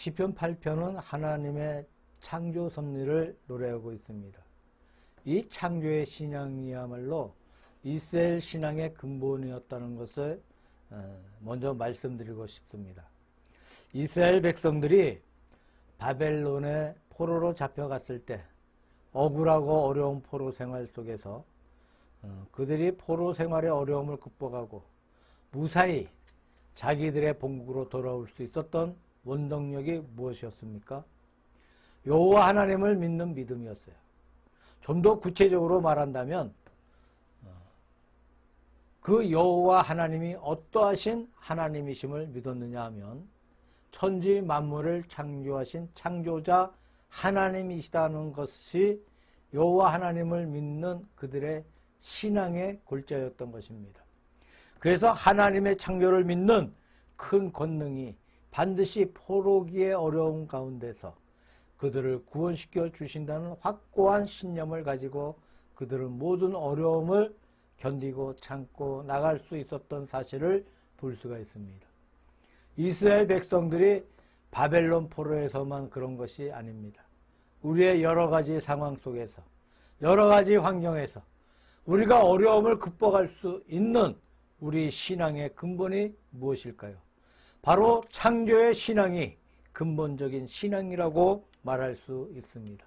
시편 8편은 하나님의 창조 섭리를 노래하고 있습니다. 이 창조의 신앙이야말로 이스라엘 신앙의 근본이었다는 것을 먼저 말씀드리고 싶습니다. 이스라엘 백성들이 바벨론의 포로로 잡혀갔을 때 억울하고 어려운 포로 생활 속에서 그들이 포로 생활의 어려움을 극복하고 무사히 자기들의 본국으로 돌아올 수 있었던 원동력이 무엇이었습니까? 여호와 하나님을 믿는 믿음이었어요. 좀 더 구체적으로 말한다면 그 여호와 하나님이 어떠하신 하나님이심을 믿었느냐 하면 천지 만물을 창조하신 창조자 하나님이시다는 것이 여호와 하나님을 믿는 그들의 신앙의 골자였던 것입니다. 그래서 하나님의 창조를 믿는 큰 권능이 반드시 포로기의 어려움 가운데서 그들을 구원시켜 주신다는 확고한 신념을 가지고 그들은 모든 어려움을 견디고 참고 나갈 수 있었던 사실을 볼 수가 있습니다. 이스라엘 백성들이 바벨론 포로에서만 그런 것이 아닙니다. 우리의 여러 가지 상황 속에서 여러 가지 환경에서 우리가 어려움을 극복할 수 있는 우리 신앙의 근본이 무엇일까요? 바로 창조의 신앙이 근본적인 신앙이라고 말할 수 있습니다.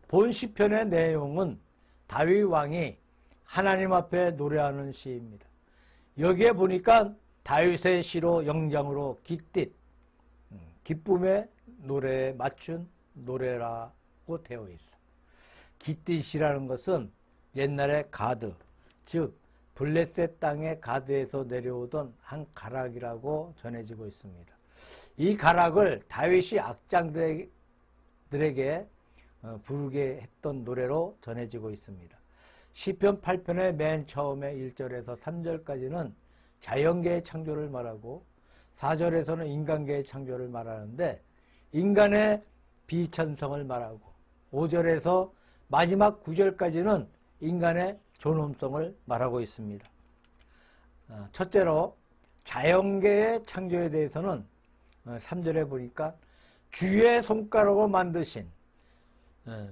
본 시편의 내용은 다윗 왕이 하나님 앞에 노래하는 시입니다. 여기에 보니까 다윗의 시로 영장으로 기띠, 기쁨의 노래에 맞춘 노래라고 되어 있어. 기띠시라는 것은 옛날에 가드, 즉 블레셋 땅의 가드에서 내려오던 한 가락이라고 전해지고 있습니다. 이 가락을 다윗이 악장들에게 부르게 했던 노래로 전해지고 있습니다. 시편 8편의 맨 처음에 1절에서 3절까지는 자연계의 창조를 말하고 4절에서는 인간계의 창조를 말하는데 인간의 비천성을 말하고 5절에서 마지막 9절까지는 인간의 존엄성을 말하고 있습니다. 첫째로 자연계의 창조에 대해서는 3절에 보니까 주의 손가락으로 만드신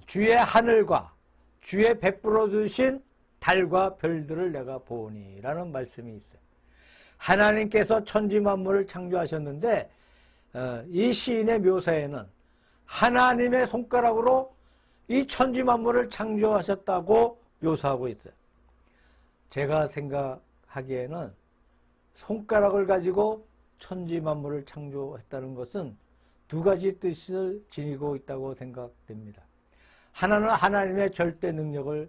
주의 하늘과 주의 베풀어 주신 달과 별들을 내가 보오니 라는 말씀이 있어요. 하나님께서 천지 만물을 창조하셨는데 이 시인의 묘사에는 하나님의 손가락으로 이 천지 만물을 창조하셨다고 묘사하고 있어요. 제가 생각하기에는 손가락을 가지고 천지 만물을 창조했다는 것은 두 가지 뜻을 지니고 있다고 생각됩니다. 하나는 하나님의 절대 능력을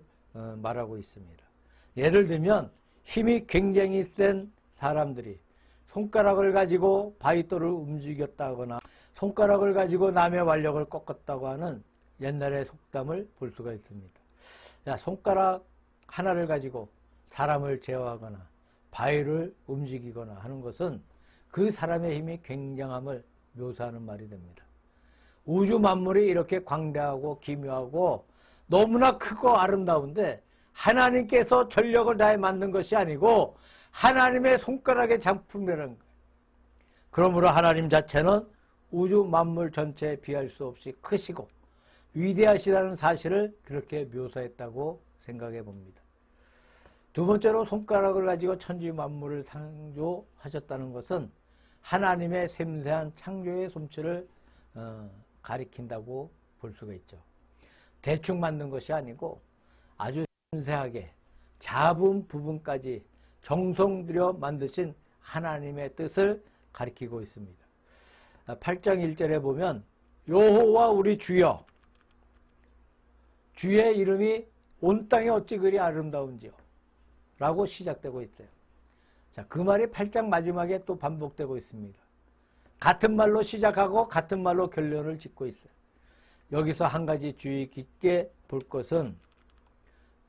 말하고 있습니다. 예를 들면 힘이 굉장히 센 사람들이 손가락을 가지고 바위돌을 움직였다거나 손가락을 가지고 남의 완력을 꺾었다고 하는 옛날의 속담을 볼 수가 있습니다. 손가락 하나를 가지고 사람을 제어하거나 바위를 움직이거나 하는 것은 그 사람의 힘이 굉장함을 묘사하는 말이 됩니다. 우주 만물이 이렇게 광대하고 기묘하고 너무나 크고 아름다운데 하나님께서 전력을 다해 만든 것이 아니고 하나님의 손가락의 작품이라는 거예요. 그러므로 하나님 자체는 우주 만물 전체에 비할 수 없이 크시고 위대하시다는 사실을 그렇게 묘사했다고 생각해 봅니다. 두 번째로 손가락을 가지고 천지 만물을 창조하셨다는 것은 하나님의 섬세한 창조의 솜씨를 가리킨다고 볼 수가 있죠. 대충 만든 것이 아니고 아주 섬세하게 작은 부분까지 정성 들여 만드신 하나님의 뜻을 가리키고 있습니다. 8장 1절에 보면 여호와 우리 주여, 주의 이름이 온 땅에 어찌 그리 아름다운지요 라고 시작되고 있어요. 자, 그 말이 8장 마지막에 또 반복되고 있습니다. 같은 말로 시작하고 같은 말로 결론을 짓고 있어요. 여기서 한 가지 주의 깊게 볼 것은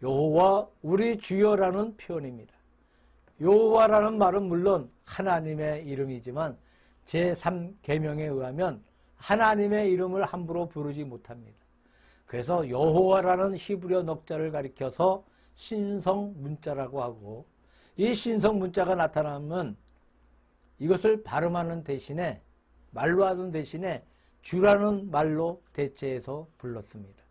여호와 우리 주여라는 표현입니다. 여호와라는 말은 물론 하나님의 이름이지만 제3계명에 의하면 하나님의 이름을 함부로 부르지 못합니다. 그래서 여호와라는 히브리어 넉자를 가리켜서 신성 문자라고 하고 이 신성 문자가 나타나면 이것을 발음하는 대신에 말로 하는 대신에 주라는 말로 대체해서 불렀습니다.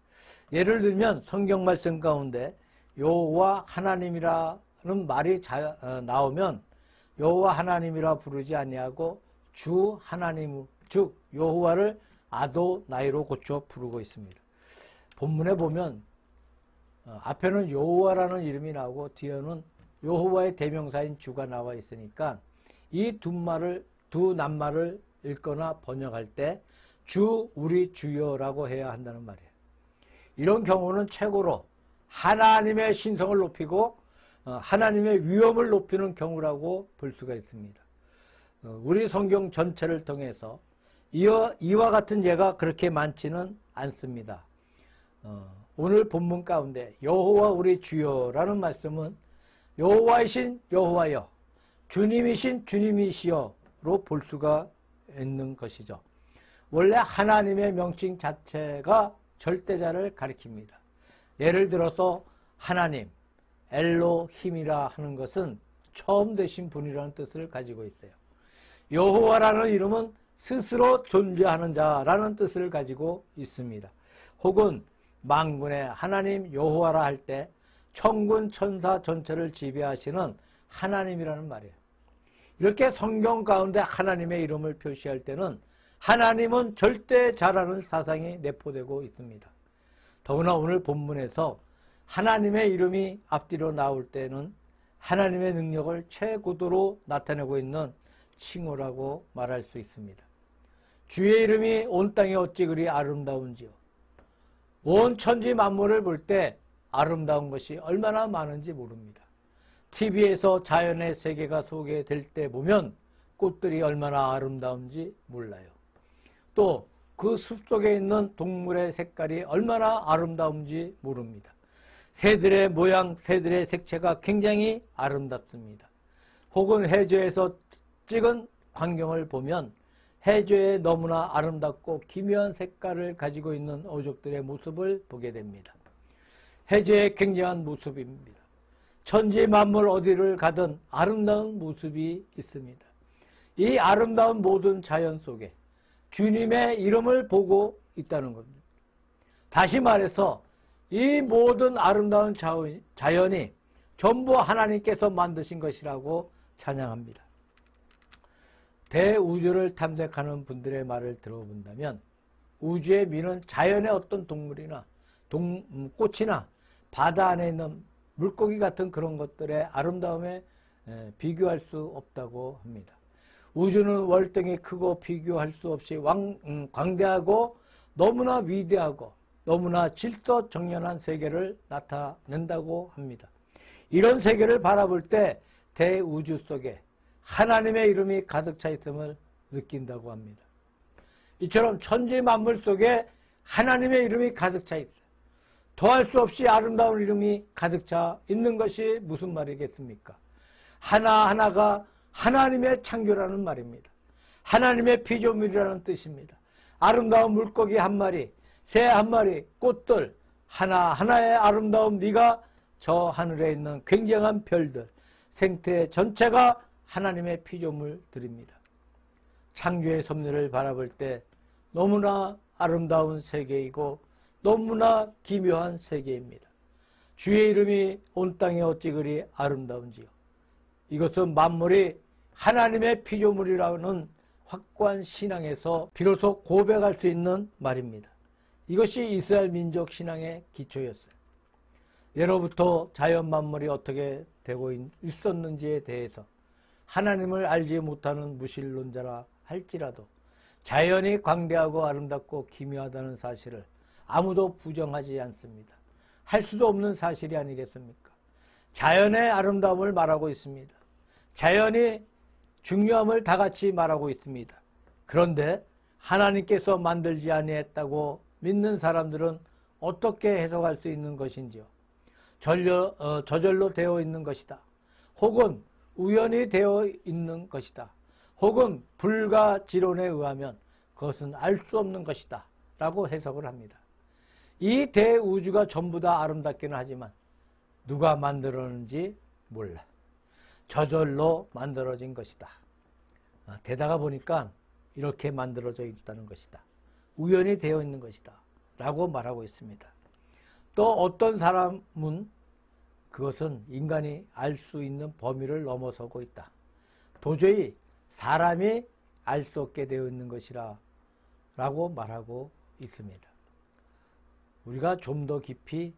예를 들면 성경 말씀 가운데 여호와 하나님이라는 말이 나오면 여호와 하나님이라 부르지 아니하고 주 하나님, 즉 여호와를 아도나이로 고쳐 부르고 있습니다. 본문에 보면 앞에는 여호와라는 이름이 나오고 뒤에는 여호와의 대명사인 주가 나와 있으니까 이 두 낱말을 읽거나 번역할 때 주, 우리 주여라고 해야 한다는 말이에요. 이런 경우는 최고로 하나님의 신성을 높이고 하나님의 위엄을 높이는 경우라고 볼 수가 있습니다. 우리 성경 전체를 통해서 이와 같은 예가 그렇게 많지는 않습니다. 오늘 본문 가운데 여호와 우리 주여라는 말씀은 여호와이신 여호와여, 주님이신 주님이시여로 볼 수가 있는 것이죠. 원래 하나님의 명칭 자체가 절대자를 가리킵니다. 예를 들어서 하나님, 엘로힘이라 하는 것은 처음 되신 분이라는 뜻을 가지고 있어요. 여호와라는 이름은 스스로 존재하는 자라는 뜻을 가지고 있습니다. 혹은 만군의 하나님 여호와라 할 때 천군 천사 전체를 지배하시는 하나님이라는 말이에요. 이렇게 성경 가운데 하나님의 이름을 표시할 때는 하나님은 절대자라는 사상이 내포되고 있습니다. 더구나 오늘 본문에서 하나님의 이름이 앞뒤로 나올 때는 하나님의 능력을 최고도로 나타내고 있는 칭호라고 말할 수 있습니다. 주의 이름이 온 땅에 어찌 그리 아름다운지요. 온 천지 만물을 볼 때 아름다운 것이 얼마나 많은지 모릅니다. TV에서 자연의 세계가 소개될 때 보면 꽃들이 얼마나 아름다운지 몰라요. 또 그 숲속에 있는 동물의 색깔이 얼마나 아름다운지 모릅니다. 새들의 모양, 새들의 색채가 굉장히 아름답습니다. 혹은 해저에서 찍은 광경을 보면 해저에 너무나 아름답고 기묘한 색깔을 가지고 있는 어족들의 모습을 보게 됩니다. 해저의 굉장한 모습입니다. 천지 만물 어디를 가든 아름다운 모습이 있습니다. 이 아름다운 모든 자연 속에 주님의 이름을 보고 있다는 겁니다. 다시 말해서 이 모든 아름다운 자연이 전부 하나님께서 만드신 것이라고 찬양합니다. 대우주를 탐색하는 분들의 말을 들어본다면 우주의 미는 자연의 어떤 동물이나 꽃이나 바다 안에 있는 물고기 같은 그런 것들의 아름다움에 비교할 수 없다고 합니다. 우주는 월등히 크고 비교할 수 없이 광대하고 너무나 위대하고 너무나 질서정연한 세계를 나타낸다고 합니다. 이런 세계를 바라볼 때 대우주 속에 하나님의 이름이 가득 차 있음을 느낀다고 합니다. 이처럼 천지 만물 속에 하나님의 이름이 가득 차 있어요. 더할 수 없이 아름다운 이름이 가득 차 있는 것이 무슨 말이겠습니까? 하나하나가 하나님의 창조라는 말입니다. 하나님의 피조물이라는 뜻입니다. 아름다운 물고기 한 마리, 새 한 마리, 꽃들 하나하나의 아름다운 미가 저 하늘에 있는 굉장한 별들, 생태 전체가 하나님의 피조물들입니다. 창조의 섭리를 바라볼 때 너무나 아름다운 세계이고 너무나 기묘한 세계입니다. 주의 이름이 온 땅에 어찌 그리 아름다운지요. 이것은 만물이 하나님의 피조물이라는 확고한 신앙에서 비로소 고백할 수 있는 말입니다. 이것이 이스라엘 민족 신앙의 기초였어요. 예로부터 자연 만물이 어떻게 되고 있었는지에 대해서 하나님을 알지 못하는 무신론자라 할지라도 자연이 광대하고 아름답고 기묘하다는 사실을 아무도 부정하지 않습니다. 할 수도 없는 사실이 아니겠습니까? 자연의 아름다움을 말하고 있습니다. 자연이 중요함을 다 같이 말하고 있습니다. 그런데 하나님께서 만들지 아니했다고 믿는 사람들은 어떻게 해석할 수 있는 것인지요? 저절로 되어 있는 것이다. 혹은 우연히 되어 있는 것이다. 혹은 불가지론에 의하면 그것은 알 수 없는 것이다. 라고 해석을 합니다. 이 대우주가 전부 다 아름답기는 하지만 누가 만들었는지 몰라. 저절로 만들어진 것이다. 되다가 보니까 이렇게 만들어져 있다는 것이다. 우연이 되어 있는 것이다 라고 말하고 있습니다. 또 어떤 사람은 그것은 인간이 알 수 있는 범위를 넘어서고 있다. 도저히 사람이 알 수 없게 되어 있는 것이라 라고 말하고 있습니다. 우리가 좀 더 깊이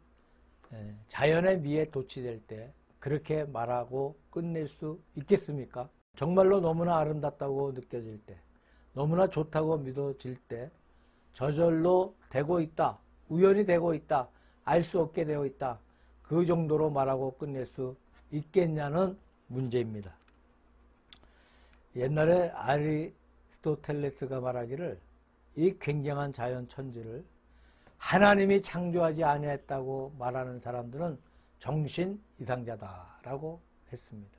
자연의 미에 도취될 때 그렇게 말하고 끝낼 수 있겠습니까? 정말로 너무나 아름답다고 느껴질 때, 너무나 좋다고 믿어질 때 저절로 되고 있다, 우연히 되고 있다, 알 수 없게 되어 있다, 그 정도로 말하고 끝낼 수 있겠냐는 문제입니다. 옛날에 아리스토텔레스가 말하기를 이 굉장한 자연 천지를 하나님이 창조하지 아니했다고 말하는 사람들은 정신 이상자다라고 했습니다.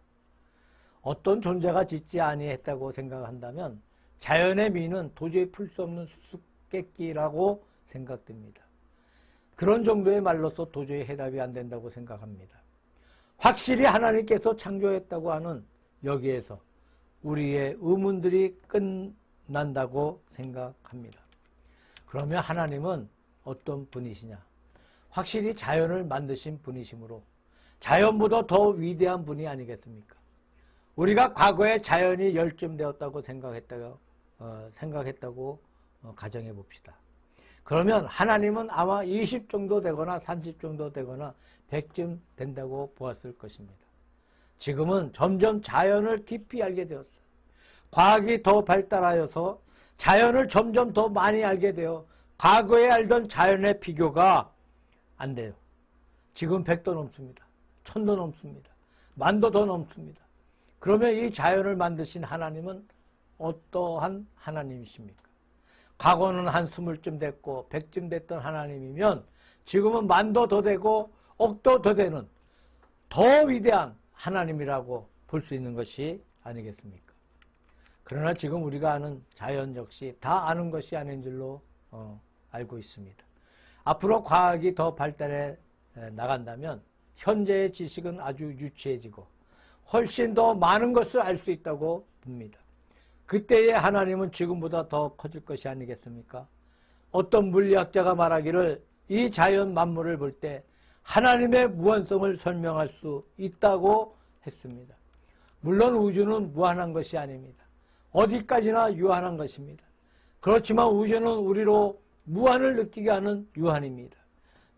어떤 존재가 짓지 아니했다고 생각한다면 자연의 미는 도저히 풀 수 없는 수수께끼라고 생각됩니다. 그런 정도의 말로서 도저히 해답이 안 된다고 생각합니다. 확실히 하나님께서 창조했다고 하는 여기에서 우리의 의문들이 끝난다고 생각합니다. 그러면 하나님은 어떤 분이시냐? 확실히 자연을 만드신 분이시므로 자연보다 더 위대한 분이 아니겠습니까? 우리가 과거에 자연이 열점되었다고 생각했다고 가정해 봅시다. 그러면 하나님은 아마 20 정도 되거나 30 정도 되거나 100쯤 된다고 보았을 것입니다. 지금은 점점 자연을 깊이 알게 되었어요. 과학이 더 발달하여서 자연을 점점 더 많이 알게 되어 과거에 알던 자연의 비교가 안 돼요. 지금 100도 넘습니다. 1000도 넘습니다. 10,000도 더 넘습니다. 그러면 이 자연을 만드신 하나님은 어떠한 하나님이십니까? 과거는 한 20쯤 됐고 100쯤 됐던 하나님이면 지금은 10,000도 더 되고 1,000,000도 더 되는 더 위대한 하나님이라고 볼 수 있는 것이 아니겠습니까? 그러나 지금 우리가 아는 자연 역시 다 아는 것이 아닌 줄로 알고 있습니다. 앞으로 과학이 더 발달해 나간다면 현재의 지식은 아주 유치해지고 훨씬 더 많은 것을 알 수 있다고 봅니다. 그때의 하나님은 지금보다 더 커질 것이 아니겠습니까? 어떤 물리학자가 말하기를 이 자연 만물을 볼 때 하나님의 무한성을 설명할 수 있다고 했습니다. 물론 우주는 무한한 것이 아닙니다. 어디까지나 유한한 것입니다. 그렇지만 우주는 우리로 무한을 느끼게 하는 유한입니다.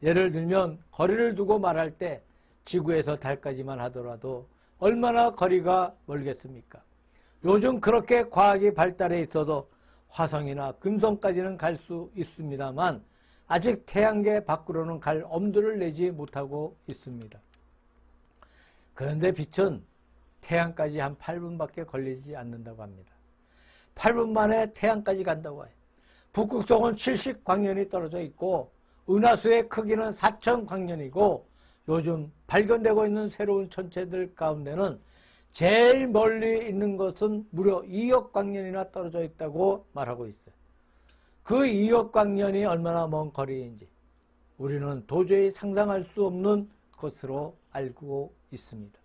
예를 들면 거리를 두고 말할 때 지구에서 달까지만 하더라도 얼마나 거리가 멀겠습니까? 요즘 그렇게 과학이 발달해 있어도 화성이나 금성까지는 갈 수 있습니다만 아직 태양계 밖으로는 갈 엄두를 내지 못하고 있습니다. 그런데 빛은 태양까지 한 8분밖에 걸리지 않는다고 합니다. 8분 만에 태양까지 간다고 해요. 북극성은 70광년이 떨어져 있고 은하수의 크기는 4,000광년이고 요즘 발견되고 있는 새로운 천체들 가운데는 제일 멀리 있는 것은 무려 2억 광년이나 떨어져 있다고 말하고 있어요. 그 2억 광년이 얼마나 먼 거리인지 우리는 도저히 상상할 수 없는 것으로 알고 있습니다.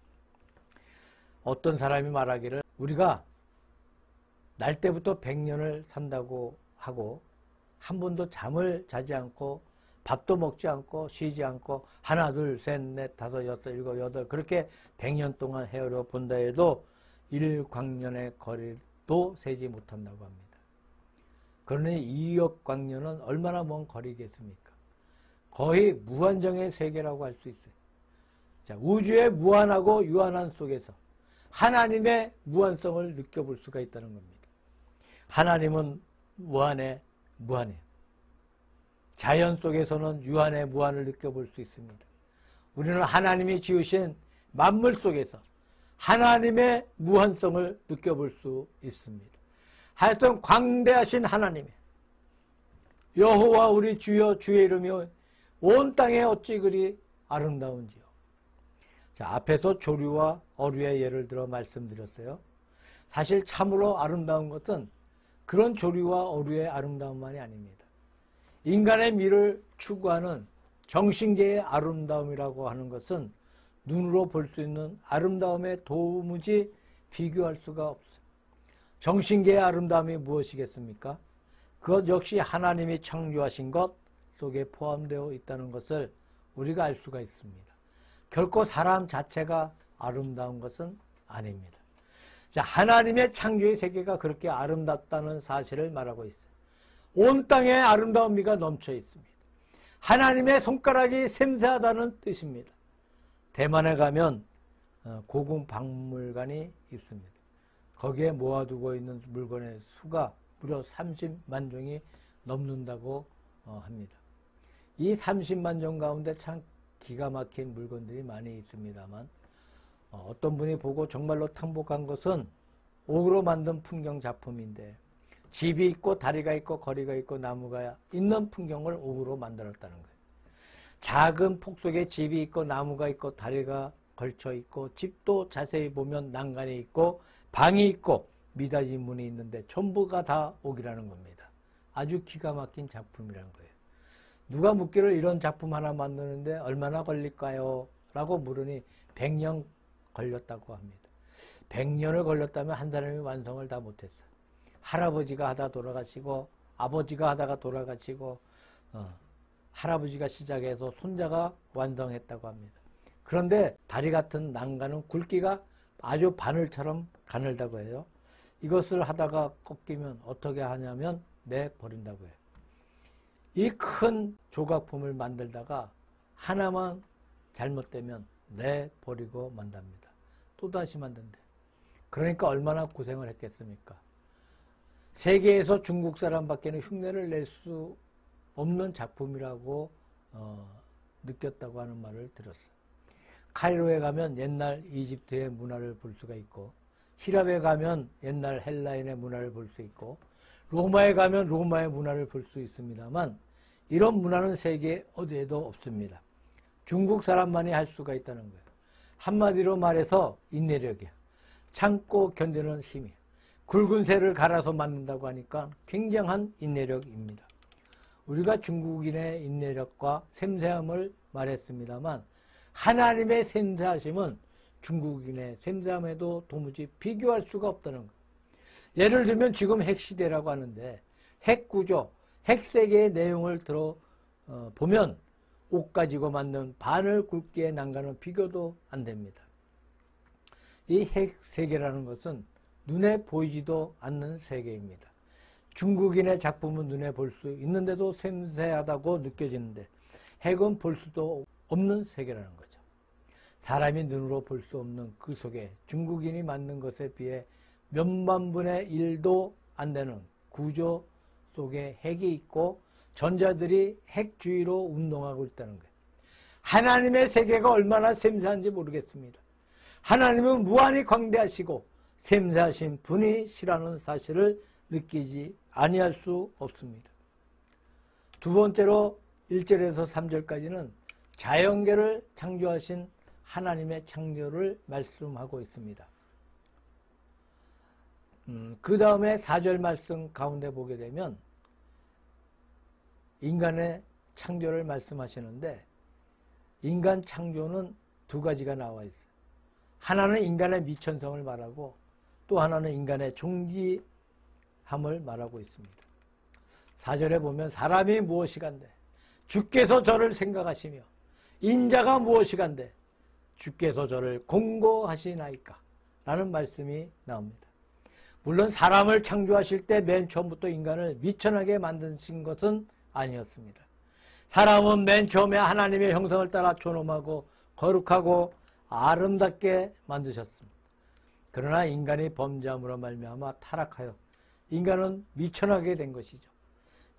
어떤 사람이 말하기를 우리가 날 때부터 100년을 산다고 하고 한 번도 잠을 자지 않고 밥도 먹지 않고 쉬지 않고 하나 둘 셋 넷 다섯 여섯 일곱 여덟 그렇게 100년 동안 헤아려 본다 해도 1광년의 거리도 세지 못한다고 합니다. 그러니 2억 광년은 얼마나 먼 거리겠습니까? 거의 무한정의 세계라고 할 수 있어요. 자, 우주의 무한하고 유한한 속에서 하나님의 무한성을 느껴볼 수가 있다는 겁니다. 하나님은 무한해요. 자연 속에서는 유한의 무한을 느껴볼 수 있습니다. 우리는 하나님이 지으신 만물 속에서 하나님의 무한성을 느껴볼 수 있습니다. 하여튼 광대하신 하나님의 여호와 우리 주여 주의 이름이 온 땅에 어찌 그리 아름다운지요. 자, 앞에서 조류와 어류의 예를 들어 말씀드렸어요. 사실 참으로 아름다운 것은 그런 조류와 어류의 아름다움만이 아닙니다. 인간의 미를 추구하는 정신계의 아름다움이라고 하는 것은 눈으로 볼 수 있는 아름다움에 도무지 비교할 수가 없어요. 정신계의 아름다움이 무엇이겠습니까? 그것 역시 하나님이 창조하신 것 속에 포함되어 있다는 것을 우리가 알 수가 있습니다. 결코 사람 자체가 아름다운 것은 아닙니다. 자, 하나님의 창조의 세계가 그렇게 아름답다는 사실을 말하고 있어요. 온 땅에 아름다운 미가 넘쳐 있습니다. 하나님의 손가락이 샘세하다는 뜻입니다. 대만에 가면 고궁박물관이 있습니다. 거기에 모아두고 있는 물건의 수가 무려 30만 종이 넘는다고 합니다. 이 30만 종 가운데 참 기가 막힌 물건들이 많이 있습니다만 어떤 분이 보고 정말로 탐복한 것은 옥으로 만든 풍경 작품인데 집이 있고 다리가 있고 거리가 있고 나무가 있는 풍경을 옥으로 만들었다는 거예요. 작은 폭 속에 집이 있고 나무가 있고 다리가 걸쳐 있고 집도 자세히 보면 난간이 있고 방이 있고 미닫이 문이 있는데 전부가 다 옥이라는 겁니다. 아주 기가 막힌 작품이라는 거예요. 누가 묻기를 이런 작품 하나 만드는데 얼마나 걸릴까요? 라고 물으니 100년 걸렸다고 합니다. 100년을 걸렸다면 한 사람이 완성을 다 못했어요. 할아버지가 하다 돌아가시고 아버지가 하다가 돌아가시고 할아버지가 시작해서 손자가 완성했다고 합니다. 그런데 다리 같은 난간은 굵기가 아주 바늘처럼 가늘다고 해요. 이것을 하다가 꺾이면 어떻게 하냐면 내버린다고 해요. 이 큰 조각품을 만들다가 하나만 잘못되면 내버리고 만답니다. 또다시 만든대. 그러니까 얼마나 고생을 했겠습니까? 세계에서 중국 사람밖에는 흉내를 낼 수 없는 작품이라고 느꼈다고 하는 말을 들었어요. 카이로에 가면 옛날 이집트의 문화를 볼 수가 있고 히랍에 가면 옛날 헬라인의 문화를 볼 수 있고 로마에 가면 로마의 문화를 볼 수 있습니다만 이런 문화는 세계 어디에도 없습니다. 중국 사람만이 할 수가 있다는 거예요. 한마디로 말해서 인내력이야. 참고 견디는 힘이야. 굵은 새를 갈아서 만든다고 하니까 굉장한 인내력입니다. 우리가 중국인의 인내력과 샘세함을 말했습니다만 하나님의 샘세하심은 중국인의 샘세함에도 도무지 비교할 수가 없다는 거예요. 예를 들면 지금 핵시대라고 하는데 핵구조, 핵세계의 내용을 보면 옥 가지고 만든 바늘 굵기의 난간은 비교도 안 됩니다. 이 핵세계라는 것은 눈에 보이지도 않는 세계입니다. 중국인의 작품은 눈에 볼 수 있는데도 샘세하다고 느껴지는데 핵은 볼 수도 없는 세계라는 거죠. 사람이 눈으로 볼 수 없는 그 속에 중국인이 만든 것에 비해 몇만 분의 1도 안 되는 구조 속에 핵이 있고 전자들이 핵 주위로 운동하고 있다는 거예요. 하나님의 세계가 얼마나 샘세한지 모르겠습니다. 하나님은 무한히 광대하시고 샘세하신 분이시라는 사실을 느끼지 아니할 수 없습니다. 두 번째로 1절에서 3절까지는 자연계를 창조하신 하나님의 창조를 말씀하고 있습니다. 그 다음에 4절 말씀 가운데 보게 되면 인간의 창조를 말씀하시는데 인간 창조는 두 가지가 나와 있어요. 하나는 인간의 미천성을 말하고 또 하나는 인간의 존귀함을 말하고 있습니다. 4절에 보면 사람이 무엇이간데 주께서 저를 생각하시며 인자가 무엇이간데 주께서 저를 공고하시나이까 라는 말씀이 나옵니다. 물론 사람을 창조하실 때 맨 처음부터 인간을 미천하게 만드신 것은 아니었습니다. 사람은 맨 처음에 하나님의 형상을 따라 존엄하고 거룩하고 아름답게 만드셨습니다. 그러나 인간이 범죄함으로 말미암아 타락하여 인간은 미천하게 된 것이죠.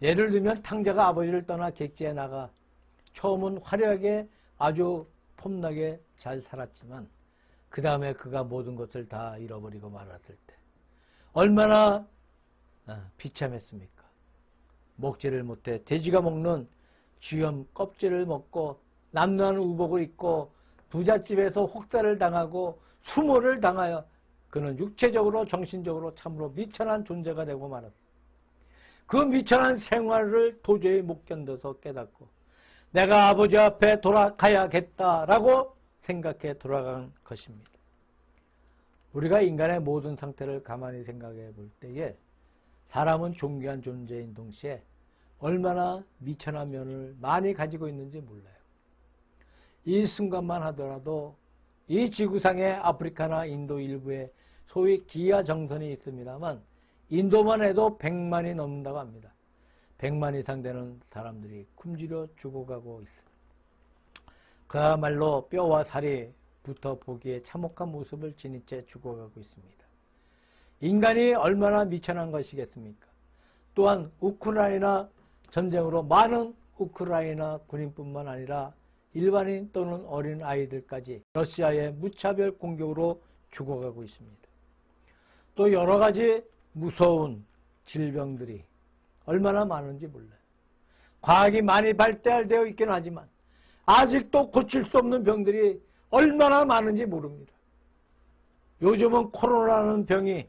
예를 들면 탕자가 아버지를 떠나 객지에 나가 처음은 화려하게 아주 폼나게 잘 살았지만 그 다음에 그가 모든 것을 다 잃어버리고 말았을 때 얼마나 비참했습니까? 먹지를 못해 돼지가 먹는 쥐염 껍질을 먹고 남루한 우복을 입고 부잣집에서 혹사를 당하고 수모를 당하여 그는 육체적으로 정신적으로 참으로 미천한 존재가 되고 말았습니다. 그 미천한 생활을 도저히 못 견뎌서 깨닫고 내가 아버지 앞에 돌아가야겠다라고 생각해 돌아간 것입니다. 우리가 인간의 모든 상태를 가만히 생각해 볼 때에 사람은 존귀한 존재인 동시에 얼마나 미천한 면을 많이 가지고 있는지 몰라요. 이 순간만 하더라도 이 지구상의 아프리카나 인도 일부에 소위 기아 정선이 있습니다만 인도만 해도 100만이 넘는다고 합니다. 100만 이상 되는 사람들이 굶주려 죽어가고 있습니다. 그야말로 뼈와 살이 붙어 보기에 참혹한 모습을 지닌 채 죽어가고 있습니다. 인간이 얼마나 미천한 것이겠습니까? 또한 우크라이나 전쟁으로 많은 우크라이나 군인뿐만 아니라 일반인 또는 어린 아이들까지 러시아의 무차별 공격으로 죽어가고 있습니다. 또 여러 가지 무서운 질병들이 얼마나 많은지 몰라요. 과학이 많이 발달되어 있긴 하지만 아직도 고칠 수 없는 병들이 얼마나 많은지 모릅니다. 요즘은 코로나라는 병이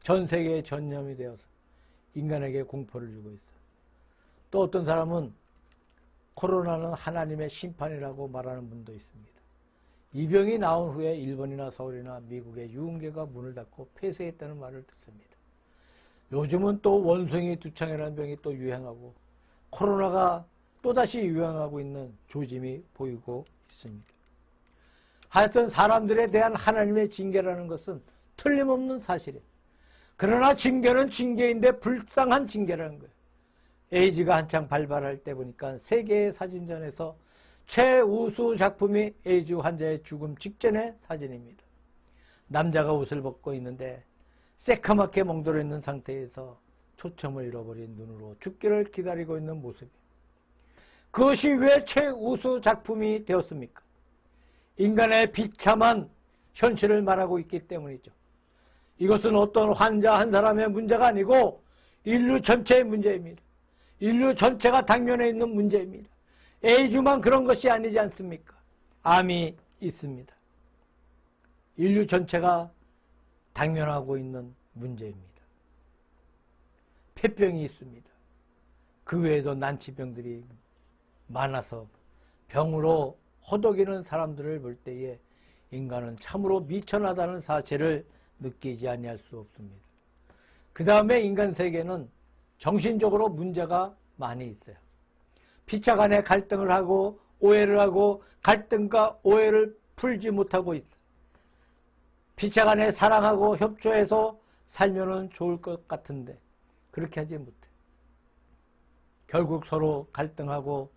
전 세계에 전염이 되어서 인간에게 공포를 주고 있어요. 또 어떤 사람은 코로나는 하나님의 심판이라고 말하는 분도 있습니다. 이 병이 나온 후에 일본이나 서울이나 미국의 유흥계가 문을 닫고 폐쇄했다는 말을 듣습니다. 요즘은 또 원숭이 두창이라는 병이 또 유행하고 코로나가 또다시 유행하고 있는 조짐이 보이고 있습니다. 하여튼 사람들에 대한 하나님의 징계라는 것은 틀림없는 사실이에요. 그러나 징계는 징계인데 불쌍한 징계라는 거예요. 에이즈가 한창 발발할 때 보니까 세계의 사진전에서 최우수 작품이 에이즈 환자의 죽음 직전의 사진입니다. 남자가 옷을 벗고 있는데 새카맣게 멍들어 있는 상태에서 초점을 잃어버린 눈으로 죽기를 기다리고 있는 모습이에요. 그것이 왜 최우수 작품이 되었습니까? 인간의 비참한 현실을 말하고 있기 때문이죠. 이것은 어떤 환자 한 사람의 문제가 아니고 인류 전체의 문제입니다. 인류 전체가 당면해 있는 문제입니다. 에이즈만 그런 것이 아니지 않습니까? 암이 있습니다. 인류 전체가 당면하고 있는 문제입니다. 폐병이 있습니다. 그 외에도 난치병들이 많아서 병으로 허덕이는 사람들을 볼 때에 인간은 참으로 미천하다는 사실을 느끼지 아니할 수 없습니다. 그 다음에 인간 세계는 정신적으로 문제가 많이 있어요. 피차 간에 갈등을 하고 오해를 하고 갈등과 오해를 풀지 못하고 있어요. 피차 간에 사랑하고 협조해서 살면 좋을 것 같은데 그렇게 하지 못해요. 결국 서로 갈등하고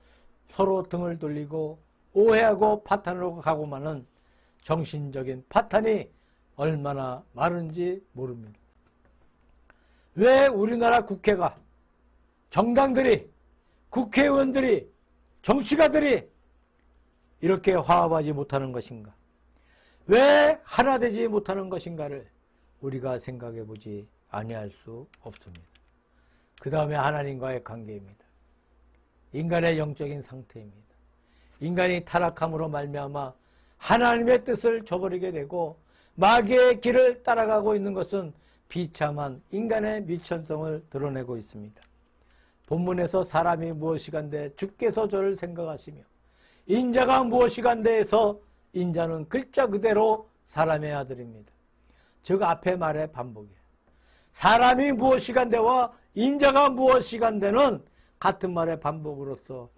서로 등을 돌리고 오해하고 파탄으로 가고만은 정신적인 파탄이 얼마나 많은지 모릅니다. 왜 우리나라 국회가 정당들이 국회의원들이 정치가들이 이렇게 화합하지 못하는 것인가? 왜 하나 되지 못하는 것인가를 우리가 생각해 보지 아니할 수 없습니다. 그 다음에 하나님과의 관계입니다. 인간의 영적인 상태입니다. 인간이 타락함으로 말미암아 하나님의 뜻을 저버리게 되고 마귀의 길을 따라가고 있는 것은 비참한 인간의 미천성을 드러내고 있습니다. 본문에서 사람이 무엇이간데 주께서 저를 생각하시며 인자가 무엇이간데에서 인자는 글자 그대로 사람의 아들입니다. 즉 앞에 말의 반복이에요. 사람이 무엇이간데와 인자가 무엇이간데는 같은 말의 반복으로서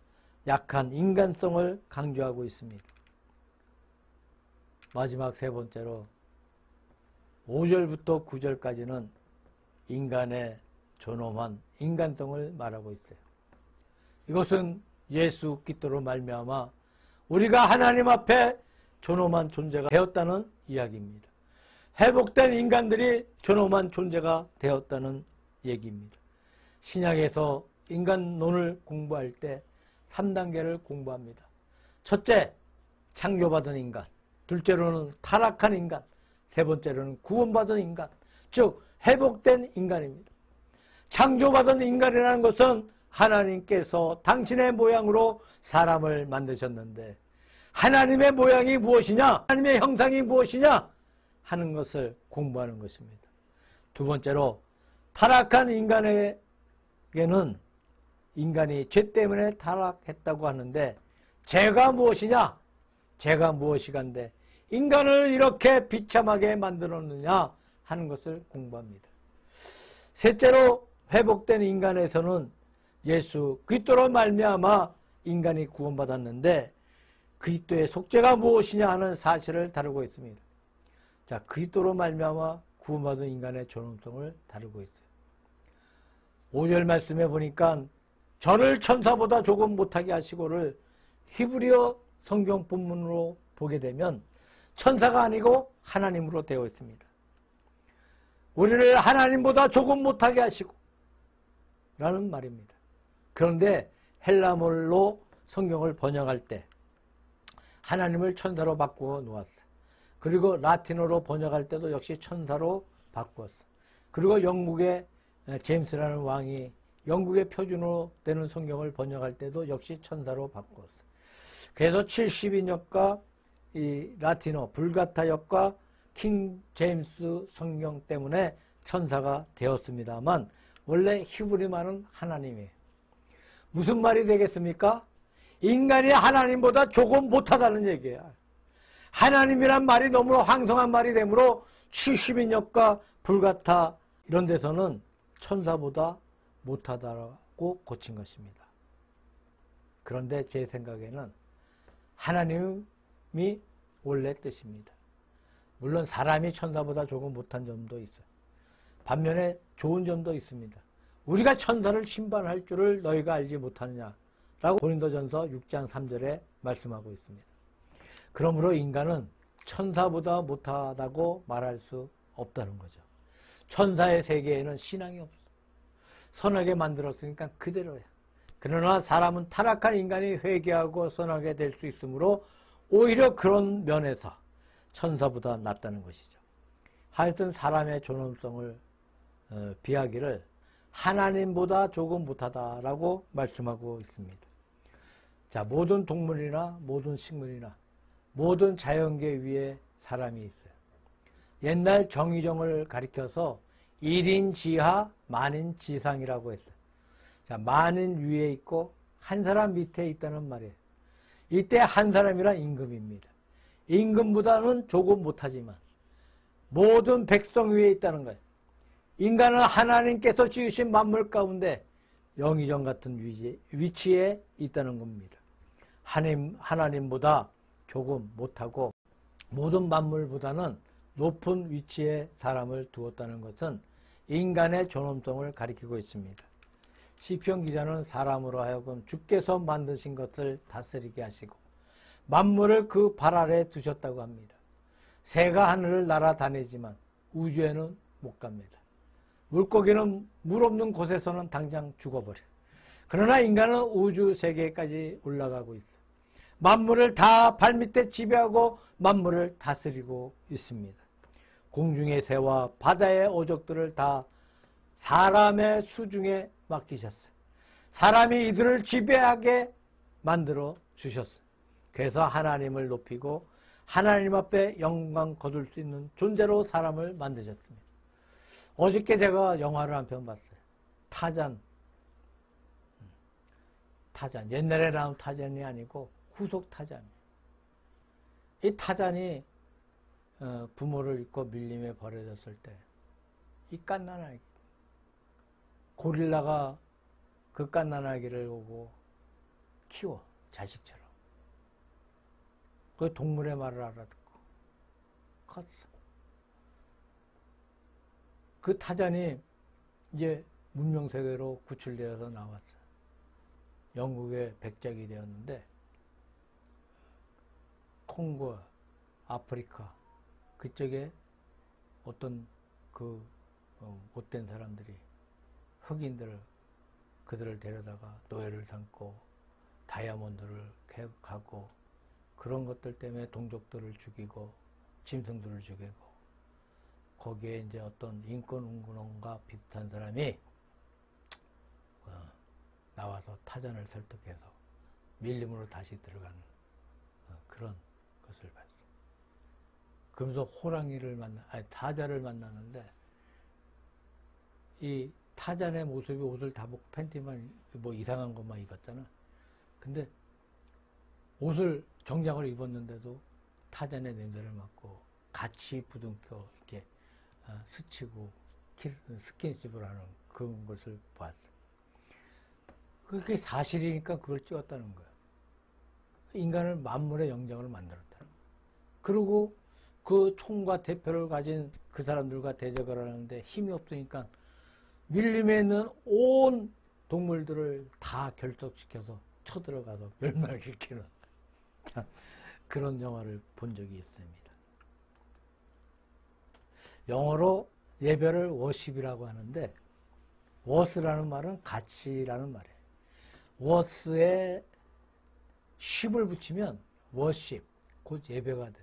약한 인간성을 강조하고 있습니다. 마지막 세 번째로 5절부터 9절까지는 인간의 존엄한 인간성을 말하고 있어요. 이것은 예수 그리스도로 말미암아 우리가 하나님 앞에 존엄한 존재가 되었다는 이야기입니다. 회복된 인간들이 존엄한 존재가 되었다는 얘기입니다. 신약에서 인간론을 공부할 때 3단계를 공부합니다. 첫째, 창조받은 인간. 둘째로는 타락한 인간. 세 번째로는 구원받은 인간. 즉 회복된 인간입니다. 창조받은 인간이라는 것은 하나님께서 당신의 모양으로 사람을 만드셨는데 하나님의 모양이 무엇이냐? 하나님의 형상이 무엇이냐? 하는 것을 공부하는 것입니다. 두 번째로 타락한 인간에게는 인간이 죄 때문에 타락했다고 하는데 죄가 무엇이냐? 죄가 무엇이간데 인간을 이렇게 비참하게 만들었느냐 하는 것을 공부합니다. 셋째로 회복된 인간에서는 예수 그리스도로 말미암아 인간이 구원받았는데 그리스도의 속죄가 무엇이냐 하는 사실을 다루고 있습니다. 자, 그리스도로 말미암아 구원받은 인간의 존엄성을 다루고 있어요. 5절 말씀에 보니까 저를 천사보다 조금 못하게 하시고를 히브리어 성경 본문으로 보게 되면 천사가 아니고 하나님으로 되어 있습니다. 우리를 하나님보다 조금 못하게 하시고 라는 말입니다. 그런데 헬라말로 성경을 번역할 때 하나님을 천사로 바꾸어 놓았어요. 그리고 라틴어로 번역할 때도 역시 천사로 바꾸었어요. 그리고 영국의 제임스라는 왕이 영국의 표준으로 되는 성경을 번역할 때도 역시 천사로 바꾸었어요. 그래서 70인역과 이 라틴어 불가타역과 킹 제임스 성경 때문에 천사가 되었습니다만 원래 히브리 말은 하나님이에요. 무슨 말이 되겠습니까? 인간이 하나님보다 조금 못하다는 얘기야. 하나님이란 말이 너무 황성한 말이 되므로 70인역과 불가타 이런 데서는 천사보다 못하다고 고친 것입니다. 그런데 제 생각에는 하나님이 원래 뜻입니다. 물론 사람이 천사보다 조금 못한 점도 있어요. 반면에 좋은 점도 있습니다. 우리가 천사를 심판할 줄을 너희가 알지 못하느냐 라고 고린도전서 6장 3절에 말씀하고 있습니다. 그러므로 인간은 천사보다 못하다고 말할 수 없다는 거죠. 천사의 세계에는 신앙이 없어. 선하게 만들었으니까 그대로야. 그러나 사람은 타락한 인간이 회개하고 선하게 될 수 있으므로 오히려 그런 면에서 천사보다 낫다는 것이죠. 하여튼 사람의 존엄성을 비하기를 하나님보다 조금 못하다라고 말씀하고 있습니다. 자, 모든 동물이나 모든 식물이나 모든 자연계 위에 사람이 있어요. 옛날 정의정을 가리켜서 1인 지하, 만인 지상이라고 했어요. 자, 만인 위에 있고 한 사람 밑에 있다는 말이에요. 이때 한 사람이란 임금입니다. 임금보다는 조금 못하지만 모든 백성 위에 있다는 거예요. 인간은 하나님께서 지으신 만물 가운데 영의정 같은 위치에 있다는 겁니다. 하나님보다 조금 못하고 모든 만물보다는 높은 위치에 사람을 두었다는 것은 인간의 존엄성을 가리키고 있습니다. 시편 기자는 사람으로 하여금 주께서 만드신 것을 다스리게 하시고 만물을 그 발 아래 두셨다고 합니다. 새가 하늘을 날아다니지만 우주에는 못 갑니다. 물고기는 물 없는 곳에서는 당장 죽어버려요. 그러나 인간은 우주 세계까지 올라가고 있어요. 만물을 다 발밑에 지배하고 만물을 다스리고 있습니다. 공중의 새와 바다의 어족들을 다 사람의 수중에 맡기셨어요. 사람이 이들을 지배하게 만들어 주셨어요. 그래서 하나님을 높이고 하나님 앞에 영광 거둘 수 있는 존재로 사람을 만드셨습니다. 어저께 제가 영화를 한 편 봤어요. 타잔. 옛날에 나온 타잔이 아니고 후속 타잔. 이 타잔이 부모를 잃고 밀림에 버려졌을 때 이 갓난아기 고릴라가 그 갓난아기를 오고 키워 자식처럼. 그 동물의 말을 알아듣고 컸어. 그 타잔이 이제 문명세계로 구출되어서 나왔어. 영국의 백작이 되었는데 콩고, 아프리카 그쪽에 어떤 그 못된 사람들이 흑인들을 그들을 데려다가 노예를 삼고 다이아몬드를 캐가고 그런 것들 때문에 동족들을 죽이고 짐승들을 죽이고 거기에 이제 어떤 인권운동과 비슷한 사람이 나와서 타잔을 설득해서 밀림으로 다시 들어가는 그런 것을 봤어요. 그러면서 타자를 만나는데 이 타잔의 모습이 옷을 다 벗고 팬티만 뭐 이상한 것만 입었잖아. 근데 옷을 정장을 입었는데도 타잔의 냄새를 맡고 같이 부둥켜 이렇게 스치고 스킨십을 하는 그런 것을 봤어. 그게 사실이니까 그걸 찍었다는 거야. 인간을 만물의 영장으로 만들었다. 그리고 그 총과 대표를 가진 그 사람들과 대적을 하는데 힘이 없으니까 밀림에 있는 온 동물들을 다 결속시켜서 쳐들어가서 멸망시키는 그런 영화를 본 적이 있습니다. 영어로 예배를 워십이라고 하는데 워스라는 말은 가치라는 말이에요. 워스에 쉽을 붙이면 워십, 곧 예배가 돼.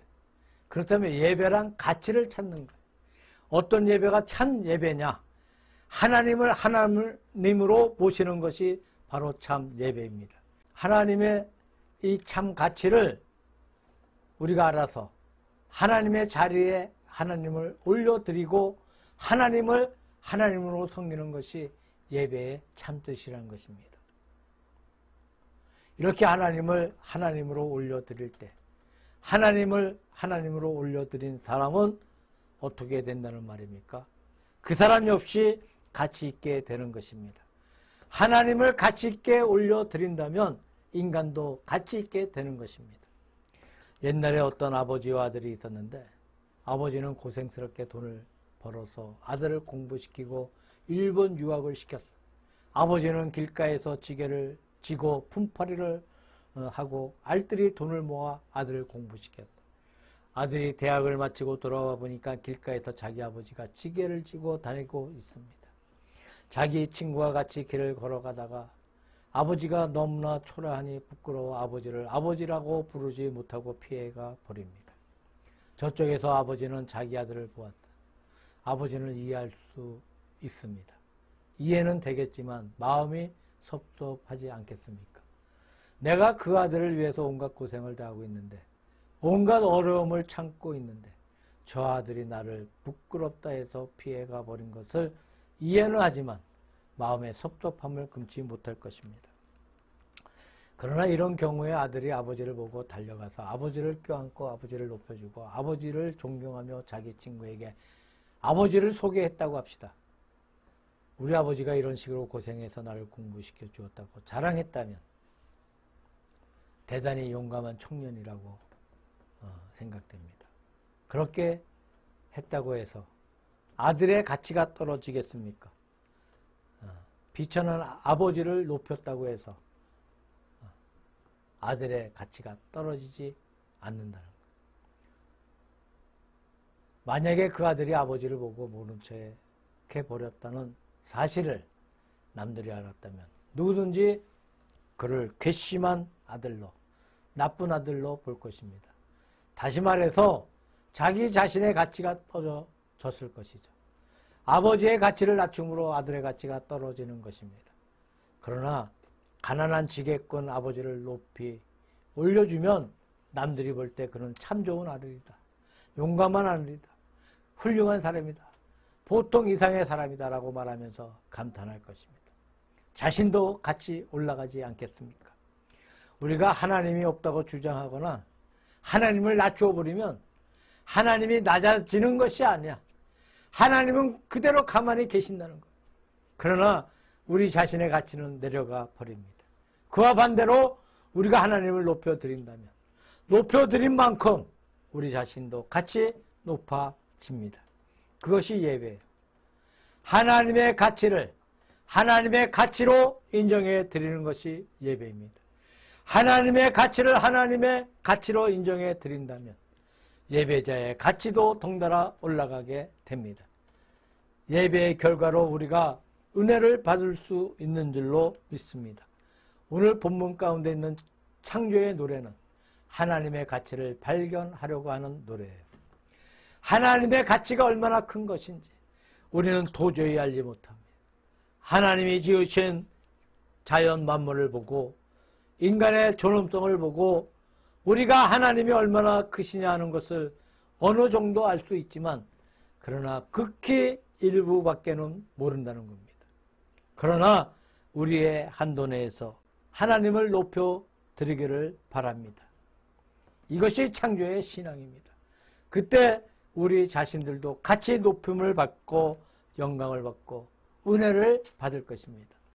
그렇다면 예배란 가치를 찾는 거예요. 어떤 예배가 참 예배냐? 하나님을 하나님으로 모시는 것이 바로 참 예배입니다. 하나님의 이 참 가치를 우리가 알아서 하나님의 자리에 하나님을 올려드리고 하나님을 하나님으로 섬기는 것이 예배의 참 뜻이라는 것입니다. 이렇게 하나님을 하나님으로 올려드릴 때 하나님을 하나님으로 올려드린 사람은 어떻게 된다는 말입니까? 그 사람이 없이 가치 있게 되는 것입니다. 하나님을 가치 있게 올려드린다면 인간도 가치 있게 되는 것입니다. 옛날에 어떤 아버지와 아들이 있었는데 아버지는 고생스럽게 돈을 벌어서 아들을 공부시키고 일본 유학을 시켰어요. 아버지는 길가에서 지게를 지고 품팔이를 하고 알뜰히 돈을 모아 아들을 공부시켰다. 아들이 대학을 마치고 돌아와 보니까 길가에서 자기 아버지가 지게를 지고 다니고 있습니다. 자기 친구와 같이 길을 걸어가다가 아버지가 너무나 초라하니 부끄러워 아버지를 아버지라고 부르지 못하고 피해가 버립니다. 저쪽에서 아버지는 자기 아들을 보았다. 아버지는 이해할 수 있습니다. 이해는 되겠지만 마음이 섭섭하지 않겠습니까? 내가 그 아들을 위해서 온갖 고생을 다하고 있는데 온갖 어려움을 참고 있는데 저 아들이 나를 부끄럽다 해서 피해가 버린 것을 이해는 하지만 마음의 섭섭함을 금치 못할 것입니다. 그러나 이런 경우에 아들이 아버지를 보고 달려가서 아버지를 껴안고 아버지를 높여주고 아버지를 존경하며 자기 친구에게 아버지를 소개했다고 합시다. 우리 아버지가 이런 식으로 고생해서 나를 공부시켜 주었다고 자랑했다면 대단히 용감한 청년이라고 생각됩니다. 그렇게 했다고 해서 아들의 가치가 떨어지겠습니까? 비천한 아버지를 높였다고 해서 아들의 가치가 떨어지지 않는다는 거예요. 만약에 그 아들이 아버지를 보고 모른 체 해버렸다는 사실을 남들이 알았다면 누구든지 그를 괘씸한 아들로, 나쁜 아들로 볼 것입니다. 다시 말해서 자기 자신의 가치가 떨어졌을 것이죠. 아버지의 가치를 낮춤으로 아들의 가치가 떨어지는 것입니다. 그러나 가난한 지게꾼 아버지를 높이 올려주면 남들이 볼 때 그는 참 좋은 아들이다. 용감한 아들이다. 훌륭한 사람이다. 보통 이상의 사람이다 라고 말하면서 감탄할 것입니다. 자신도 같이 올라가지 않겠습니까? 우리가 하나님이 없다고 주장하거나 하나님을 낮추어버리면 하나님이 낮아지는 것이 아니야. 하나님은 그대로 가만히 계신다는 거예요. 그러나 우리 자신의 가치는 내려가 버립니다. 그와 반대로 우리가 하나님을 높여드린다면 높여드린 만큼 우리 자신도 같이 높아집니다. 그것이 예배예요. 하나님의 가치를 하나님의 가치로 인정해 드리는 것이 예배입니다. 하나님의 가치를 하나님의 가치로 인정해 드린다면 예배자의 가치도 덩달아 올라가게 됩니다. 예배의 결과로 우리가 은혜를 받을 수 있는 줄로 믿습니다. 오늘 본문 가운데 있는 창조의 노래는 하나님의 가치를 발견하려고 하는 노래예요. 하나님의 가치가 얼마나 큰 것인지 우리는 도저히 알지 못합니다. 하나님이 지으신 자연 만물을 보고 인간의 존엄성을 보고 우리가 하나님이 얼마나 크시냐 하는 것을 어느 정도 알 수 있지만 그러나 극히 일부밖에는 모른다는 겁니다. 그러나 우리의 한도 내에서 하나님을 높여드리기를 바랍니다. 이것이 창조의 신앙입니다. 그때 우리 자신들도 같이 높임을 받고 영광을 받고 은혜를 받을 것입니다.